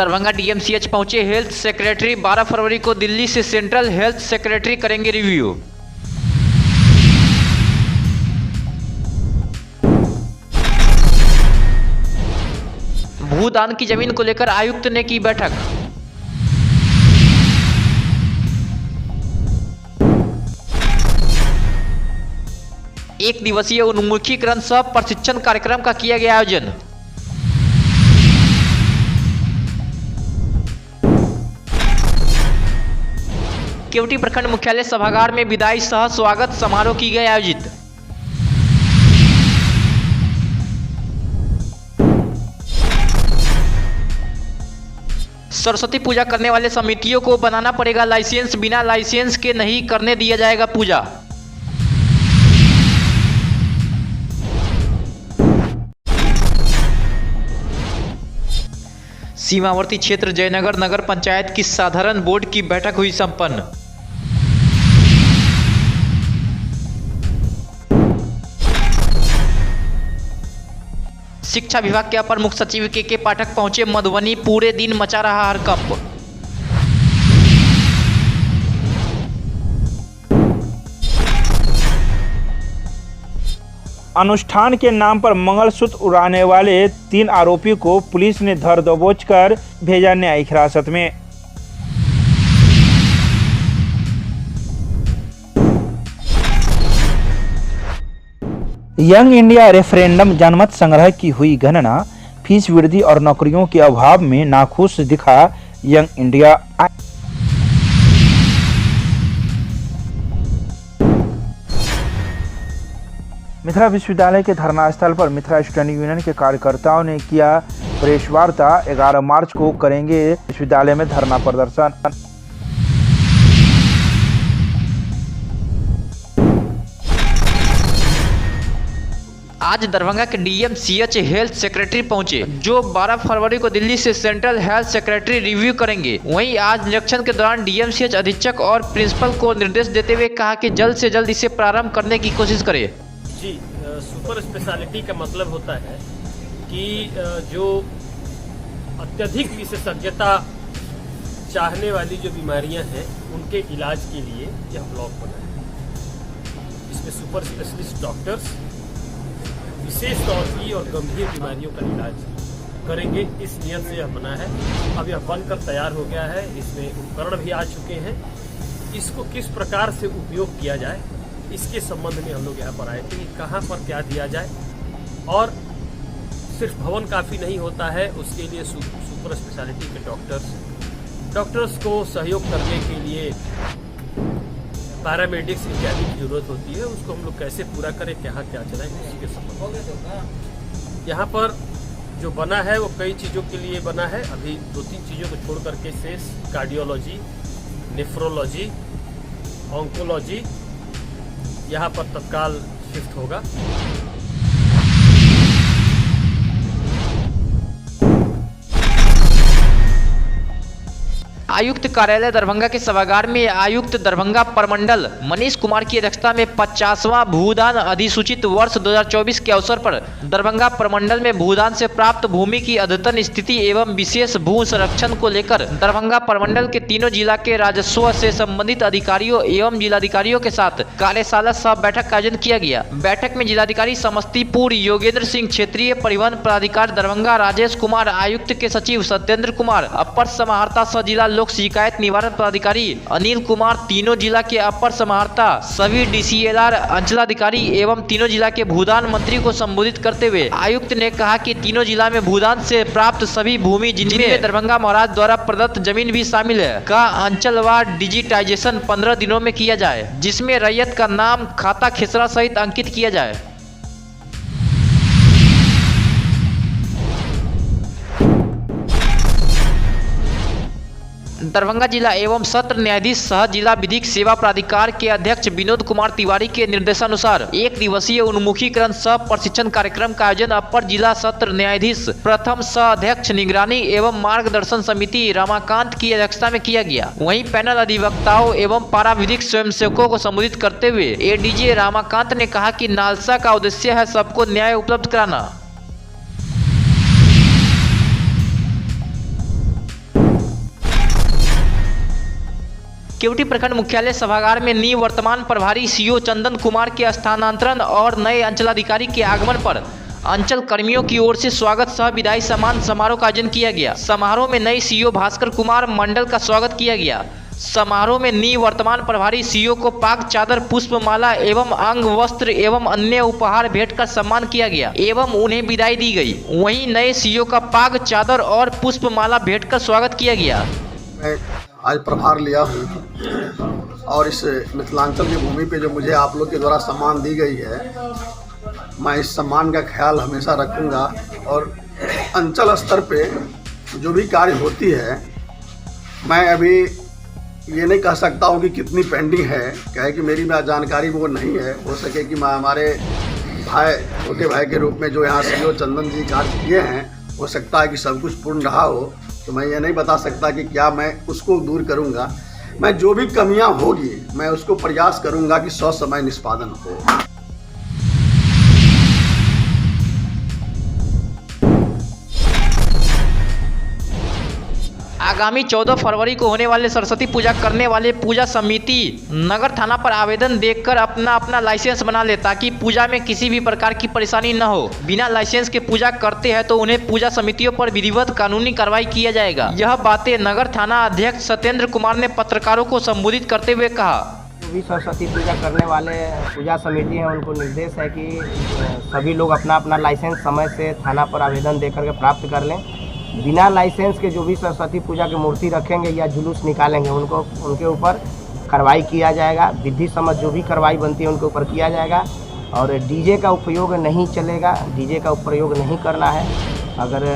Darbhanga DMCH पहुंचे health secretary. 12 फरवरी को दिल्ली से सेंट्रल हेल्थ सेक्रेटरी करेंगे रिव्यू। भूदान की जमीन को लेकर आयुक्त ने की बैठक। एक दिवसीय उन्मुखीकरण सह प्रशिक्षण कार्यक्रम का किया गया आयोजन। केवटी प्रखंड मुख्यालय सभागार में विदाई सह स्वागत समारोह की गई आयोजित। सरस्वती पूजा करने वाले समितियों को बनाना पड़ेगा लाइसेंस, बिना लाइसेंस के नहीं करने दिया जाएगा पूजा। सीमावर्ती क्षेत्र जयनगर नगर पंचायत की साधारण बोर्ड की बैठक हुई संपन्न। शिक्षा विभाग के अपर मुख्य सचिव के पाठक पहुंचे मधुबनी। पूरे दिन मचा रहा हड़कंप। अनुष्ठान के नाम पर मंगलसूत्र उड़ाने वाले 3 आरोपियों को पुलिस ने धर दबोच कर भेजा न्यायिक हिरासत में। यंग इंडिया रेफरेंडम जनमत संग्रह की हुई गणना। फीस वृद्धि और नौकरियों के अभाव में नाखुश दिखा यंग इंडिया। मिथिला विश्वविद्यालय के धरना स्थल पर मिथिला स्टूडेंट यूनियन के कार्यकर्ताओं ने किया प्रेस वार्ता। 11 मार्च को करेंगे विश्वविद्यालय में धरना प्रदर्शन। आज दरभंगा के डीएमसीएच हेल्थ सेक्रेटरी पहुंचे, जो 12 फरवरी को दिल्ली से सेंट्रल हेल्थ सेक्रेटरी रिव्यू करेंगे। वहीं आज निरीक्षण के दौरान डीएमसीएच अधीक्षक और प्रिंसिपल को निर्देश देते हुए कहा कि जल्द से जल्द इसे प्रारंभ करने की कोशिश करें। जी, सुपर स्पेशलिटी का मतलब होता है कि जो अत्यधिक विशेषज्ञता चाहने वाली जो बीमारियां हैं उनके इलाज के लिए यह ब्लॉक बना है। इसमें सुपर स्पेशलिस्ट डॉक्टर्स विशेष तौर की और गंभीर बीमारियों का इलाज करेंगे, इस नियत से यह बना है। अब यह बनकर तैयार हो गया है, इसमें उपकरण भी आ चुके हैं। इसको किस प्रकार से उपयोग किया जाए इसके संबंध में हम लोग यहाँ पर आए थे कि कहाँ पर क्या दिया जाए। और सिर्फ भवन काफ़ी नहीं होता है, उसके लिए सुपर स्पेशलिटी के डॉक्टर्स को सहयोग करने के लिए पैरामेडिक्स इत्यादि की जरूरत होती है। उसको हम लोग कैसे पूरा करें, क्या क्या चलाएं, उसी के संबंध यहाँ पर जो बना है वो कई चीज़ों के लिए बना है। अभी 2-3 चीज़ों को छोड़ करके शेष कार्डियोलॉजी, नेफ्रोलॉजी, ऑन्कोलॉजी यहाँ पर तत्काल शिफ्ट होगा। आयुक्त कार्यालय दरभंगा के सभागार में आयुक्त दरभंगा प्रमंडल मनीष कुमार की अध्यक्षता में 50वां भूदान अधिसूचित वर्ष 2024 के अवसर पर दरभंगा प्रमंडल में भूदान से प्राप्त भूमि की अद्यतन स्थिति एवं विशेष भू संरक्षण को लेकर दरभंगा प्रमंडल के तीनों जिला के राजस्व से संबंधित अधिकारियों एवं जिलाधिकारियों के साथ कार्यशाला सह बैठक का आयोजन किया गया। बैठक में जिलाधिकारी समस्तीपुर योगेंद्र सिंह, क्षेत्रीय परिवहन प्राधिकार दरभंगा राजेश कुमार, आयुक्त के सचिव सत्येंद्र कुमार, अपर समाहर्ता सह जिला लोक शिकायत निवारण पदाधिकारी अनिल कुमार, तीनों जिला के अपर समाहर्ता, सभी डीसीएलआर अंचलाधिकारी एवं तीनों जिला के भूदान मंत्री को संबोधित करते हुए आयुक्त ने कहा कि तीनों जिला में भूदान से प्राप्त सभी भूमि, जिनमें दरभंगा महाराज द्वारा प्रदत्त जमीन भी शामिल है, का अंचलवार डिजिटाइजेशन 15 दिनों में किया जाए, जिसमें रैयत का नाम, खाता, खेसरा सहित अंकित किया जाए। दरभंगा जिला एवं सत्र न्यायाधीश सह जिला विधिक सेवा प्राधिकार के अध्यक्ष विनोद कुमार तिवारी के निर्देशानुसार एक दिवसीय उन्मुखीकरण सह प्रशिक्षण कार्यक्रम का आयोजन अपर जिला सत्र न्यायाधीश प्रथम सह अध्यक्ष निगरानी एवं मार्गदर्शन समिति रमाकांत की अध्यक्षता में किया गया। वहीं पैनल अधिवक्ताओं एवं पारा विधिक स्वयंसेवकों को संबोधित करते हुए एडीजे रमाकांत ने कहा कि नालसा का उद्देश्य है सबको न्याय उपलब्ध कराना। केवटी प्रखंड मुख्यालय सभागार में निवर्तमान प्रभारी सीओ चंदन कुमार के स्थानांतरण और नए अंचलाधिकारी के आगमन पर अंचल कर्मियों की ओर से स्वागत सह विदाई सम्मान समारोह का आयोजन किया गया। समारोह में नए सीओ भास्कर कुमार मंडल का स्वागत किया गया। समारोह में निवर्तमान प्रभारी सीओ को पाग चादर, पुष्पमाला एवं अंग वस्त्र एवं अन्य उपहार भेंट कर सम्मान किया गया एवं उन्हें विदाई दी गई। वहीं नए सीओ का पाग चादर और पुष्पमाला भेंट कर स्वागत किया गया। मैं आज प्रभार लिया हूँ और इस मिथिलांचल की भूमि पे जो मुझे आप लोग के द्वारा सम्मान दी गई है, मैं इस सम्मान का ख्याल हमेशा रखूँगा और अंचल स्तर पे जो भी कार्य होती है, मैं अभी ये नहीं कह सकता हूँ कि कितनी पेंडिंग है, क्या है कि मेरी जानकारी वो नहीं है। हो सके कि मैं हमारे भाई, छोटे भाई के रूप में जो यहाँ सीओ चंदन जी कार्य किए हैं, हो सकता है कि सब कुछ पूर्ण रहा हो, तो मैं ये नहीं बता सकता कि क्या मैं उसको दूर करूँगा। मैं जो भी कमियाँ होगी मैं उसको प्रयास करूँगा कि ससमय निष्पादन हो। आगामी 14 फरवरी को होने वाले सरस्वती पूजा करने वाले पूजा समिति नगर थाना पर आवेदन देकर अपना लाइसेंस बना ले, ताकि पूजा में किसी भी प्रकार की परेशानी न हो। बिना लाइसेंस के पूजा करते हैं तो उन्हें पूजा समितियों पर विधिवत कानूनी कार्रवाई किया जाएगा। यह बातें नगर थाना अध्यक्ष सत्येंद्र कुमार ने पत्रकारों को संबोधित करते हुए कहा। जो भी सरस्वती पूजा करने वाले पूजा समिति हैं, उनको निर्देश है कि सभी लोग अपना लाइसेंस समय से थाना पर आवेदन देकर के प्राप्त कर लें। बिना लाइसेंस के जो भी सरस्वती पूजा की मूर्ति रखेंगे या जुलूस निकालेंगे, उनके ऊपर कार्रवाई किया जाएगा। विधि सम्मत जो भी कार्रवाई बनती है उनके ऊपर किया जाएगा। और डीजे का उपयोग नहीं चलेगा, डीजे का उपयोग नहीं करना है। अगर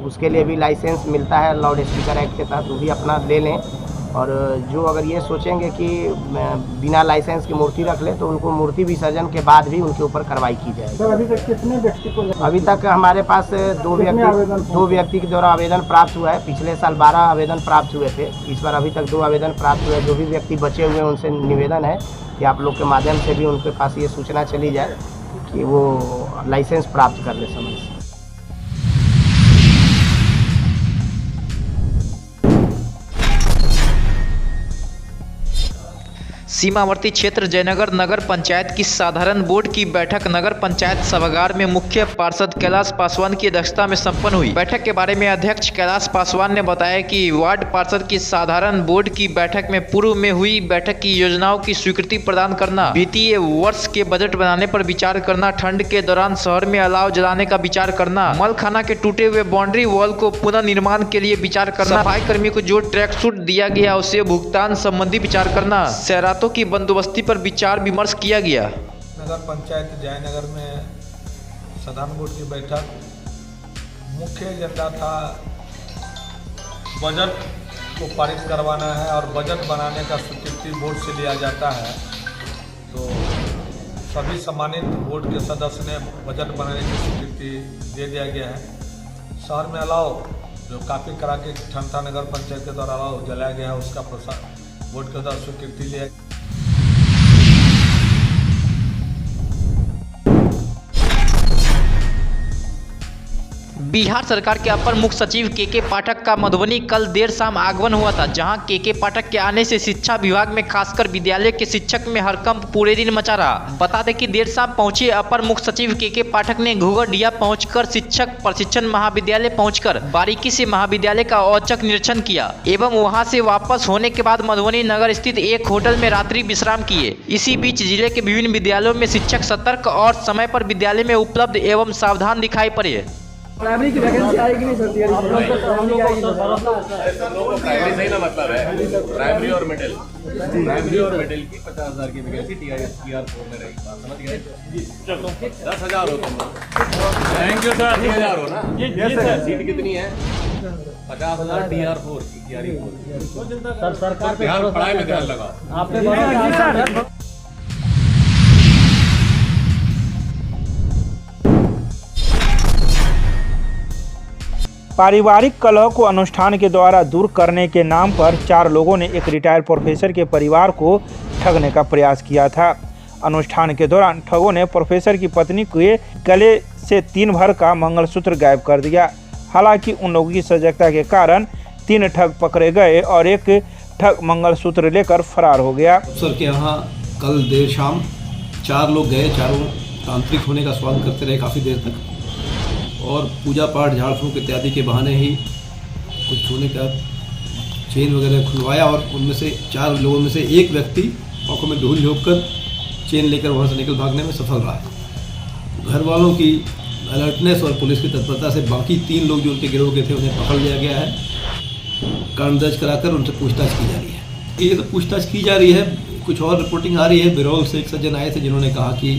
उसके लिए भी लाइसेंस मिलता है लाउड स्पीकर एक्ट के तहत, वो भी अपना ले लें। और जो अगर ये सोचेंगे कि बिना लाइसेंस की मूर्ति रख ले, तो उनको मूर्ति विसर्जन के बाद भी उनके ऊपर कार्रवाई की जाएगी। तो अभी तक कितने व्यक्ति को? अभी तक हमारे पास दो व्यक्ति के द्वारा आवेदन प्राप्त हुआ है। पिछले साल 12 आवेदन प्राप्त हुए थे, इस बार अभी तक 2 आवेदन प्राप्त हुए। जो भी व्यक्ति बचे हुए हैं उनसे निवेदन है कि आप लोग के माध्यम से भी उनके पास ये सूचना चली जाए कि वो लाइसेंस प्राप्त कर ले समय से। सीमावर्ती क्षेत्र जयनगर नगर पंचायत की साधारण बोर्ड की बैठक नगर पंचायत सभागार में मुख्य पार्षद कैलाश पासवान की अध्यक्षता में संपन्न हुई। बैठक के बारे में अध्यक्ष कैलाश पासवान ने बताया कि वार्ड पार्षद की साधारण बोर्ड की बैठक में पूर्व में हुई बैठक की योजनाओं की स्वीकृति प्रदान करना, वित्तीय वर्ष के बजट बनाने पर विचार करना, ठंड के दौरान शहर में अलाव जलाने का विचार करना, मलखाना के टूटे हुए बाउंड्री वॉल को पुनः निर्माण के लिए विचार करना, सफाई कर्मी को जो ट्रैक सूट दिया गया उसे भुगतान संबंधी विचार करना, शरारतों की बंदोबस्ती पर विचार विमर्श किया गया। नगर पंचायत जयनगर में साधारण बोर्ड की बैठक, मुख्य एजेंडा था बजट को पारित करवाना है और बजट बनाने का स्वीकृति बोर्ड से लिया जाता है। तो सभी सम्मानित बोर्ड के सदस्य ने बजट बनाने की स्वीकृति दे दिया गया है। शहर में अलाव जो काफ़ी करा के ठंडा नगर पंचायत के द्वारा अलाव जलाया गया है, उसका बोर्ड के द्वारा स्वीकृति लिया। बिहार सरकार के अपर मुख्य सचिव के पाठक का मधुबनी कल देर शाम आगमन हुआ था, जहां के पाठक के आने से शिक्षा विभाग में खासकर विद्यालय के शिक्षक में हड़कंप पूरे दिन मचा रहा। बता दें कि देर शाम पहुंचे अपर मुख्य सचिव के पाठक ने घुघरडिया पहुंचकर शिक्षक प्रशिक्षण महाविद्यालय पहुंचकर बारीकी से महाविद्यालय का औचक निरीक्षण किया एवं वहां से वापस होने के बाद मधुबनी नगर स्थित एक होटल में रात्रि विश्राम किए। इसी बीच जिले के विभिन्न विद्यालयों में शिक्षक सतर्क और समय पर विद्यालय में उपलब्ध एवं सावधान दिखाई पड़े। प्राइमरी की वैकेंसी आएगी नहीं सर? प्राइमरी सही ना मतलब है, प्राइमरी और मिडिल की 50,000 की वैकेंसी TR4 में रहेगी। समझ गए? 10,000 हो तुम। Thank you sir. 10,000 हो ना? सीट कितनी है? 50,000 TR4 की। सरकार पे पढ़ाई में ध्यान लगाओ। आपने पारिवारिक कलह को अनुष्ठान के द्वारा दूर करने के नाम पर 4 लोगों ने एक रिटायर्ड प्रोफेसर के परिवार को ठगने का प्रयास किया था। अनुष्ठान के दौरान ठगों ने प्रोफेसर की पत्नी के गले से 3 भर का मंगलसूत्र गायब कर दिया। हालांकि उन लोगों की सजगता के कारण 3 ठग पकड़े गए और एक ठग मंगलसूत्र लेकर फरार हो गया। सर के यहाँ कल देर शाम 4 लोग गए, चारों तांत्रिक होने का स्वागत करते रहे काफ़ी देर तक और पूजा पाठ झाड़ फूँक इत्यादि के बहाने ही कुछ छूने का चेन वगैरह खुलवाया और उनमें से 4 लोगों में से एक व्यक्ति आंखों में धूल झोंक कर चेन लेकर वहाँ से निकल भागने में सफल रहा। घर वालों की अलर्टनेस और पुलिस की तत्परता से बाकी 3 लोग जो उनके गिरोह के थे उन्हें पकड़ लिया गया है। कारण दर्ज कराकर उनसे पूछताछ की जा रही है। ये तो पूछताछ की जा रही है। कुछ और रिपोर्टिंग आ रही है। बिरौल से एक सज्जन आए थे जिन्होंने कहा कि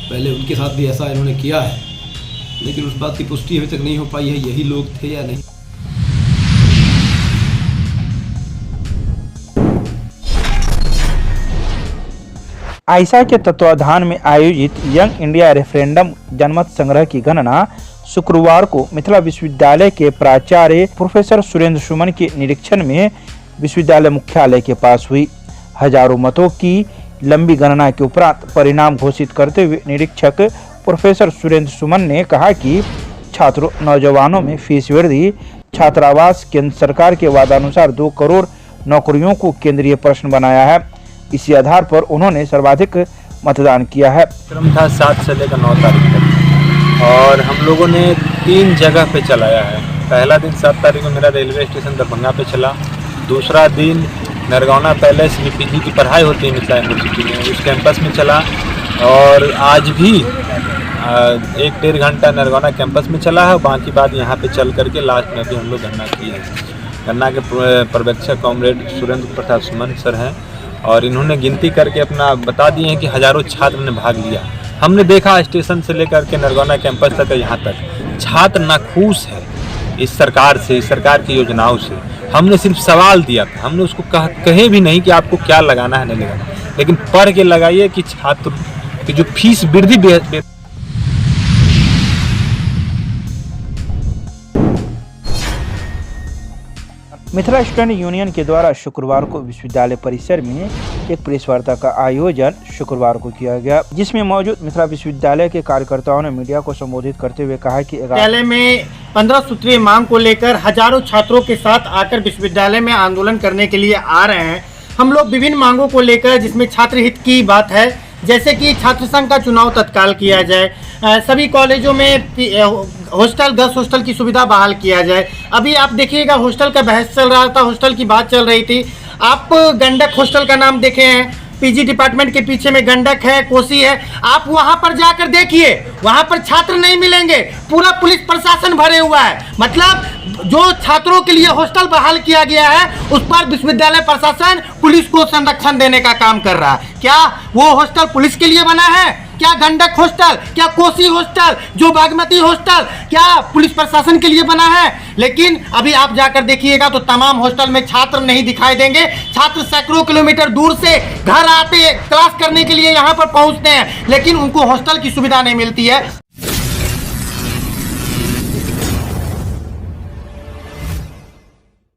पहले उनके साथ भी ऐसा इन्होंने किया है, लेकिन उस बात की पुष्टि अभी तक नहीं हो पाई है यही लोग थे या नहीं। आयशा के तत्वाधान में आयोजित यंग इंडिया रेफरेंडम जनमत संग्रह की गणना शुक्रवार को मिथिला विश्वविद्यालय के प्राचार्य प्रोफेसर सुरेंद्र सुमन के निरीक्षण में विश्वविद्यालय मुख्यालय के पास हुई। हजारों मतों की लंबी गणना के उपरांत परिणाम घोषित करते हुए निरीक्षक प्रोफेसर सुरेंद्र सुमन ने कहा कि छात्रों नौजवानों में फीस वृद्धि, छात्रावास केंद्र सरकार के वादानुसार 2 करोड़ नौकरियों को केंद्रीय प्रश्न बनाया है। इसी आधार पर उन्होंने सर्वाधिक मतदान किया है। क्रम था 7 से लेकर 9 तारीख तक और हम लोगों ने 3 जगह पे चलाया है। पहला दिन 7 तारीख को मेरा रेलवे स्टेशन दरभंगा पे चला। दूसरा दिन नरगौना पैलेस में पीजी की पढ़ाई होती है मिथिला यूनिवर्सिटी में, उस कैंपस में चला और आज भी 1-1.5 घंटा नरगौना कैंपस में चला है। बाकी बात यहाँ पे चल करके लास्ट में भी हम लोग गणना किए हैं। गणना के पर्यवेक्षक कॉमरेड सुरेंद्र प्रताप सुमन सर हैं और इन्होंने गिनती करके अपना बता दिए हैं कि हजारों छात्र ने भाग लिया। हमने देखा स्टेशन से लेकर के नरगौना कैंपस तक यहाँ तक छात्र नाखुश है इस सरकार से, इस सरकार की योजनाओं से। हमने सिर्फ सवाल दिया था, हमने उसको कहे भी नहीं कि आपको क्या लगाना है नहीं लगाना, लेकिन पढ़ के लगाइए कि छात्र की जो फीस वृद्धि मिथिला स्टूडेंट यूनियन के द्वारा शुक्रवार को विश्वविद्यालय परिसर में एक प्रेस वार्ता का आयोजन शुक्रवार को किया गया, जिसमें मौजूद मिथिला विश्वविद्यालय के कार्यकर्ताओं ने मीडिया को संबोधित करते हुए कहा कि विश्वविद्यालय में 15 सूत्रीय मांग को लेकर हजारों छात्रों के साथ आकर विश्वविद्यालय में आंदोलन करने के लिए आ रहे हैं। हम लोग विभिन्न मांगों को लेकर, जिसमें छात्र हित की बात है, जैसे कि छात्र संघ का चुनाव तत्काल किया जाए, सभी कॉलेजों में हॉस्टल, गर्ल्स हॉस्टल की सुविधा बहाल किया जाए। अभी आप देखिएगा हॉस्टल का बहस चल रहा था, हॉस्टल की बात चल रही थी। आप गंडक हॉस्टल का नाम देखे हैं, पीजी डिपार्टमेंट के पीछे में गंडक है, कोसी है। आप वहां पर जाकर देखिए, वहां पर छात्र नहीं मिलेंगे, पूरा पुलिस प्रशासन भरे हुआ है। मतलब जो छात्रों के लिए हॉस्टल बहाल किया गया है उस पर विश्वविद्यालय प्रशासन पुलिस को संरक्षण देने का काम कर रहा है। क्या वो हॉस्टल पुलिस के लिए बना है? क्या गंडक हॉस्टल, क्या कोसी हॉस्टल, जो बागमती हॉस्टल, क्या पुलिस प्रशासन के लिए बना है? लेकिन अभी आप जाकर देखिएगा तो तमाम हॉस्टल में छात्र नहीं दिखाई देंगे। छात्र सैकड़ों किलोमीटर दूर से घर आते क्लास करने के लिए यहाँ पर पहुँचते हैं, लेकिन उनको हॉस्टल की सुविधा नहीं मिलती है।